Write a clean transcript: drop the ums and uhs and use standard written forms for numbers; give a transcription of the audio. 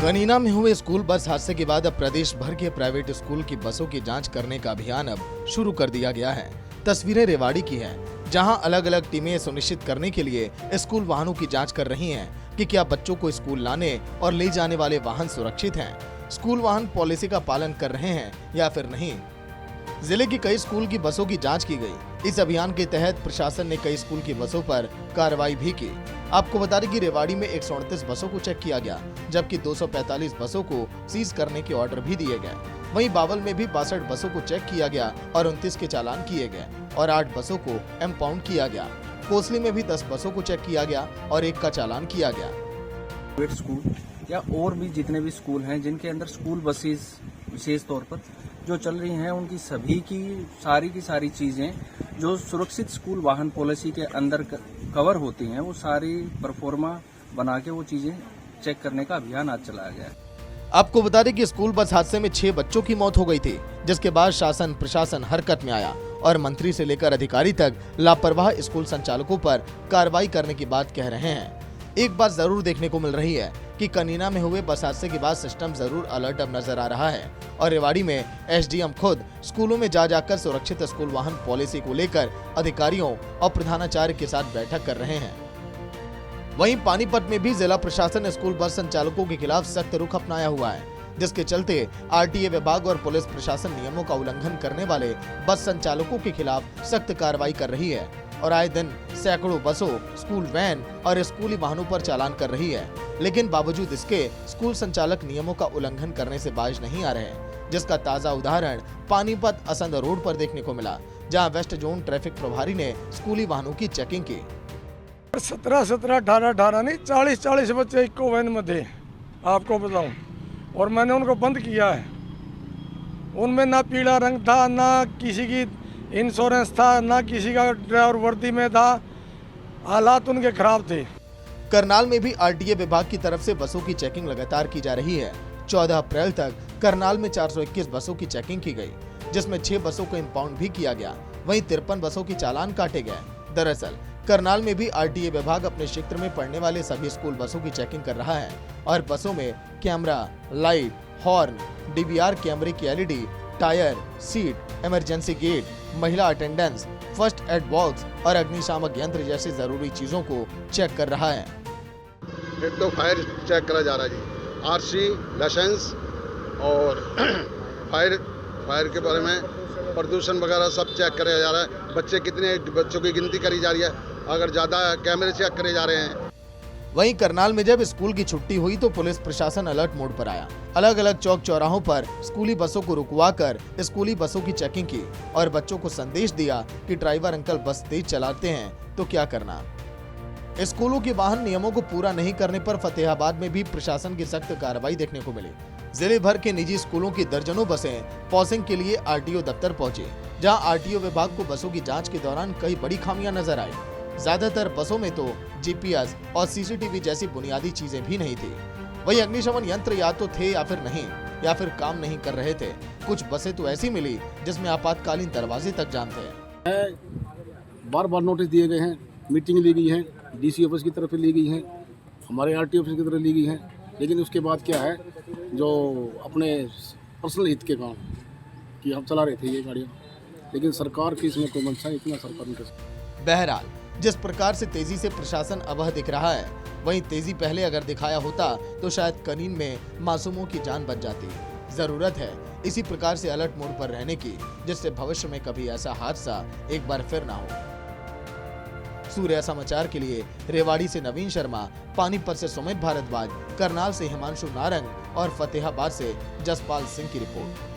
कनीना में हुए school bus हादसे के बाद अब प्रदेश भर के प्राइवेट स्कूल की बसों की जांच करने का अभियान अब शुरू कर दिया गया है। तस्वीरें रेवाड़ी की हैं, जहां अलग अलग टीमें सुनिश्चित करने के लिए स्कूल वाहनों की जांच कर रही हैं कि क्या बच्चों को स्कूल लाने और ले जाने वाले वाहन सुरक्षित हैं, स्कूल वाहन पॉलिसी का पालन कर रहे हैं या फिर नहीं। जिले की कई स्कूल की बसों की जांच की गई। इस अभियान के तहत प्रशासन ने कई स्कूल की बसों पर कार्रवाई भी की। आपको बता दें कि रेवाड़ी में 138 बसों को चेक किया गया, जबकि 245 बसों को सीज करने के ऑर्डर भी दिए गए। वहीं बावल में भी 62 बसों को चेक किया गया और 29 के चालान किए गए और 8 बसों को इम्पाउंड किया गया। कोसली में भी 10 बसों को चेक किया गया और 1 का चालान किया गया। प्राइवेट स्कूल या और भी जितने भी स्कूल हैं जिनके अंदर स्कूल बसेस विशेष तौर पर जो चल रही हैं, उनकी सभी की सारी चीज़ें जो सुरक्षित स्कूल वाहन पॉलिसी के अंदर कवर होती हैं, वो सारी परफॉर्मा बना के वो चीज़ें चेक करने का अभियान आज चलाया गया है। आपको बता दें कि स्कूल बस हादसे में 6 बच्चों की मौत हो गई थी, जिसके बाद शासन प्रशासन हरकत में आया और मंत्री से लेकर अधिकारी तक लापरवाह स्कूल संचालकों पर कार्रवाई करने की बात कह रहे हैं। एक बात जरूर देखने को मिल रही है कि कनीना में हुए बस हादसे के बाद सिस्टम जरूर अलर्ट अब नजर आ रहा है और रेवाड़ी में एसडीएम खुद स्कूलों में जा जाकर सुरक्षित स्कूल वाहन पॉलिसी को लेकर अधिकारियों और प्रधानाचार्य के साथ बैठक कर रहे हैं। वहीं पानीपत में भी जिला प्रशासन स्कूल बस संचालकों के खिलाफ सख्त रुख अपनाया हुआ है, जिसके चलते आरटीए विभाग और पुलिस प्रशासन नियमों का उल्लंघन करने वाले बस संचालकों के खिलाफ सख्त कार्रवाई कर रही है और आए दिन सैकड़ों बसों, स्कूल वैन और स्कूली वाहनों पर चालान कर रही है। लेकिन बावजूद इसके स्कूल संचालक नियमों का उल्लंघन करने से बाज नहीं आ रहे, जिसका ताजा उदाहरण पानीपत असंध रोड पर देखने को मिला, जहां वेस्ट जोन ट्रैफिक प्रभारी ने स्कूली वाहनों की चेकिंग की। 17, 18 नहीं 40 बच्चे इको वैन में थे, आपको बताऊं, और मैंने उनको बंद किया है। उनमें ना पीला रंग था, ना किसी की इंश्योरेंस था, ना किसी का ड्राइवर वर्दी में था। हालात उनके खराब थे। करनाल में भी आरटीए विभाग की तरफ से बसों की चेकिंग लगातार की जा रही है। 14 अप्रैल तक करनाल में 421 बसों की चेकिंग की गई, जिसमें 6 बसों को इम्पाउंड भी किया गया। वहीं 53 बसों की चालान काटे गए। दरअसल करनाल में भी आरटीए विभाग अपने क्षेत्र में पड़ने वाले सभी स्कूल बसों की चेकिंग कर रहा है और बसों में कैमरा, लाइट, हॉर्न, डीवीआर कैमरे की LED, tyre, seat, emergency gate, महिला अटेंडेंस, फर्स्ट एड बॉक्स और अग्निशामक यंत्र जैसी जरूरी चीजों को चेक कर रहा है। एक तो फायर चेक करा जा रहा है जी, आरसी, लाइसेंस और फायर के बारे में प्रदूषण वगैरह सब चेक कराया जा रहा है। बच्चों की गिनती करी जा रही है, अगर ज्यादा कैमरे चेक करे जा रहे हैं। वहीं करनाल में जब स्कूल की छुट्टी हुई तो पुलिस प्रशासन अलर्ट मोड पर आया। अलग अलग चौक चौराहों पर स्कूली बसों को रुकवाकर स्कूली बसों की चेकिंग की और बच्चों को संदेश दिया कि ड्राइवर अंकल बस तेज चलाते हैं तो क्या करना। स्कूलों के वाहन नियमों को पूरा नहीं करने पर फतेहाबाद में भी प्रशासन की सख्त कार्रवाई देखने को मिली। जिले भर के निजी स्कूलों की दर्जनों बसें पॉसिंग के लिए आरटीओ दफ्तर पहुंची, जहां आरटीओ विभाग को बसों की जांच के दौरान कई बड़ी खामियां नजर आई। ज्यादातर बसों में तो जीपीएस और सीसीटीवी जैसी बुनियादी चीजें भी नहीं थी। वही अग्निशमन यंत्र या तो थे या फिर नहीं, या फिर काम नहीं कर रहे थे। कुछ बसें तो ऐसी मिली जिसमें आपातकालीन दरवाजे तक जाम थे। बार नोटिस दिए गए हैं, मीटिंग ली गई है, डीसी ऑफिस की तरफ से ली गई है, हमारे आरटीओ ऑफिस की तरफ ली गई है, लेकिन उसके बाद क्या है, जो अपने पर्सनल हित के काम कि हम चला रहे थे ये गाड़ियाँ, लेकिन सरकार की इसमें कोई मंशा इतना सरकार नहीं। बहरहाल जिस प्रकार से तेजी से प्रशासन अवह दिख रहा है, वहीं तेजी पहले अगर दिखाया होता तो शायद कनीन में मासूमों की जान बच जाती। जरूरत है इसी प्रकार से अलर्ट मोड पर रहने की, जिससे भविष्य में कभी ऐसा हादसा एक बार फिर ना हो। सूर्या समाचार के लिए रेवाड़ी से नवीन शर्मा, पानीपत से सुमित भारद्वाज, करनाल से हिमांशु नारंग और फतेहाबाद से जसपाल सिंह की रिपोर्ट।